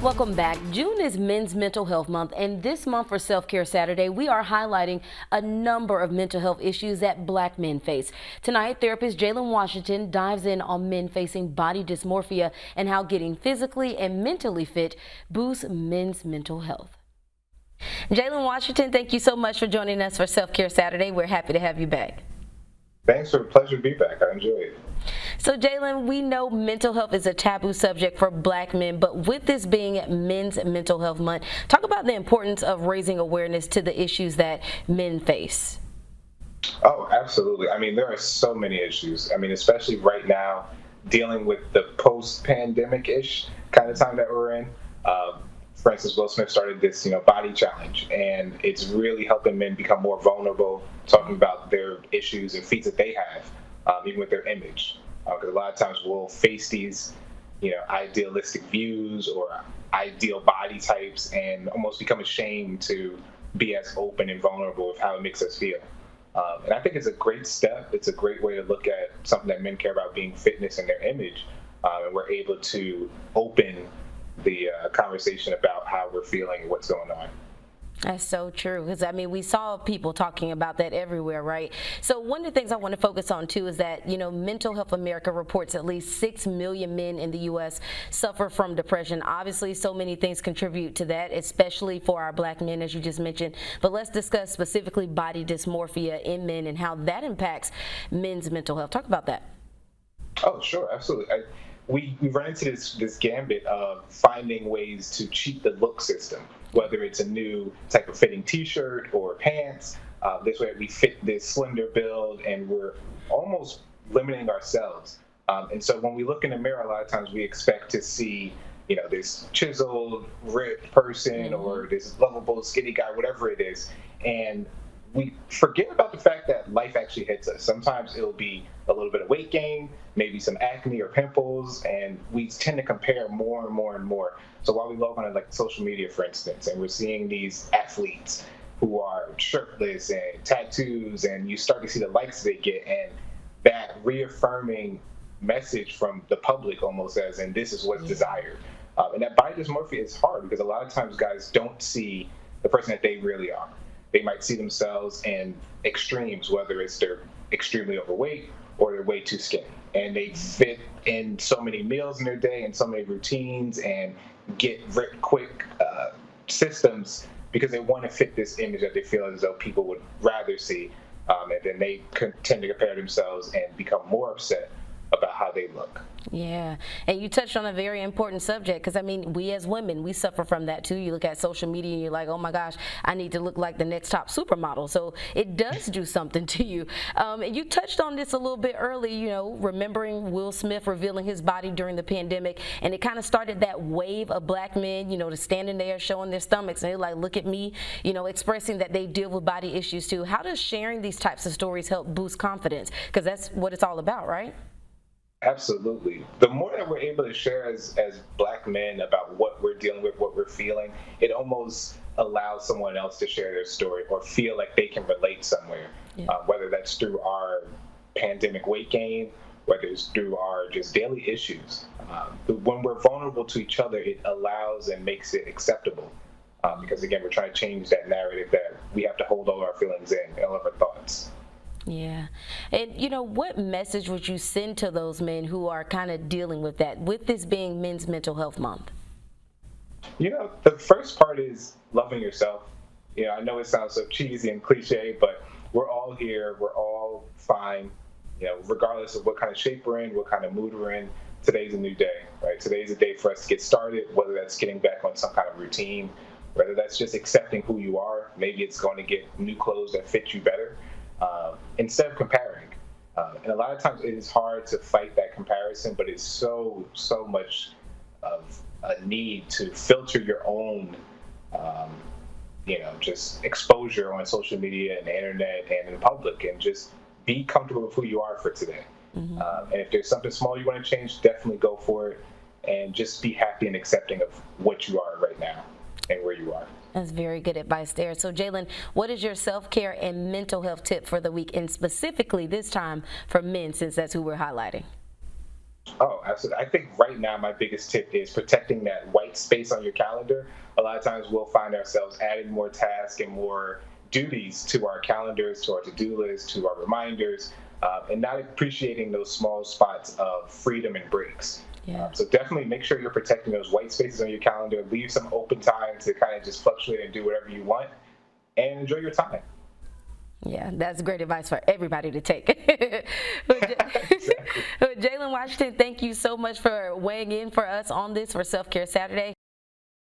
Welcome back. June is Men's Mental Health Month, and this month for Self-Care Saturday, we are highlighting a number of mental health issues that Black men face. Tonight, therapist Jalen Washington dives in on men facing body dysmorphia and how getting physically and mentally fit boosts men's mental health. Jalen Washington, thank you so much for joining us for Self-Care Saturday. We're happy to have you back. Thanks, for a pleasure to be back. I enjoy it. So, Jalen, we know mental health is a taboo subject for Black men, but with this being Men's Mental Health Month, talk about the importance of raising awareness to the issues that men face. Oh, absolutely. I mean, there are so many issues. I mean, especially right now, dealing with the post-pandemic-ish kind of time that we're in. For instance, Will Smith started this, body challenge, and it's really helping men become more vulnerable, talking about their issues and feats that they have, even with their image. Because a lot of times we'll face these, idealistic views or ideal body types and almost become ashamed to be as open and vulnerable with how it makes us feel. And I think it's a great step. It's a great way to look at something that men care about, being fitness and their image. And we're able to open the conversation about how we're feeling and what's going on. That's so true, because I mean, we saw people talking about that everywhere, right? So one of the things I want to focus on too is that, Mental Health America reports at least 6 million men in the U.S. suffer from depression. Obviously, so many things contribute to that, especially for our Black men, as you just mentioned. But let's discuss specifically body dysmorphia in men and how that impacts men's mental health. Talk about that. Oh, sure, absolutely. We run into this gambit of finding ways to cheat the look system, whether it's a new type of fitting T-shirt or pants. This way we fit this slender build, and we're almost limiting ourselves. And so when we look in the mirror, a lot of times we expect to see, this chiseled, ripped person or this lovable, skinny guy, whatever it is. And we forget about the fact that life actually hits us. Sometimes it'll be a little bit of weight gain, maybe some acne or pimples, and we tend to compare more and more and more. So while we log on to like social media, for instance, and we're seeing these athletes who are shirtless and tattoos, and you start to see the likes they get, and that reaffirming message from the public almost as in this is what's desired. And that body dysmorphia is hard because a lot of times guys don't see the person that they really are. They might see themselves in extremes, whether it's they're extremely overweight or they're way too skinny. And they fit in so many meals in their day and so many routines and get ripped quick systems because they want to fit this image that they feel as though people would rather see. And then they tend to compare themselves and become more upset about how they look. Yeah, and you touched on a very important subject because, I mean, we as women, we suffer from that too. You look at social media and you're like, oh my gosh, I need to look like the next top supermodel. So it does do something to you. And you touched on this a little bit early, remembering Will Smith revealing his body during the pandemic, and it kind of started that wave of Black men, to standing there showing their stomachs and they're like, look at me, expressing that they deal with body issues too. How does sharing these types of stories help boost confidence? Because that's what it's all about, right? Absolutely. The more that we're able to share as Black men about what we're dealing with, what we're feeling, it almost allows someone else to share their story or feel like they can relate somewhere, whether that's through our pandemic weight gain, whether it's through our just daily issues. When we're vulnerable to each other, it allows and makes it acceptable. Because again, we're trying to change that narrative that we have to hold all our feelings in and all of our thoughts. Yeah. And, what message would you send to those men who are kind of dealing with that, with this being Men's Mental Health Month? The first part is loving yourself. I know it sounds so cheesy and cliche, but we're all here. We're all fine. Regardless of what kind of shape we're in, what kind of mood we're in, today's a new day, right? Today's a day for us to get started, whether that's getting back on some kind of routine, whether that's just accepting who you are. Maybe it's going to get new clothes that fit you better. Instead of comparing. And a lot of times it is hard to fight that comparison, but it's so much of a need to filter your own, just exposure on social media and the internet and in public, and just be comfortable with who you are for today. And if there's something small you want to change, definitely go for it, and just be happy and accepting of what you are right now and where you are. That's very good advice there. So, Jalen, what is your self-care and mental health tip for the week, and specifically this time for men, since that's who we're highlighting? Oh, absolutely. I think right now my biggest tip is protecting that white space on your calendar. A lot of times we'll find ourselves adding more tasks and more duties to our calendars, to our to-do list, to our reminders, and not appreciating those small spots of freedom and breaks. Yeah. So definitely make sure you're protecting those white spaces on your calendar. Leave some open time to kind of just fluctuate and do whatever you want, and enjoy your time. Yeah, that's great advice for everybody to take. Exactly. Jalen Washington, thank you so much for weighing in for us on this for Self Care Saturday.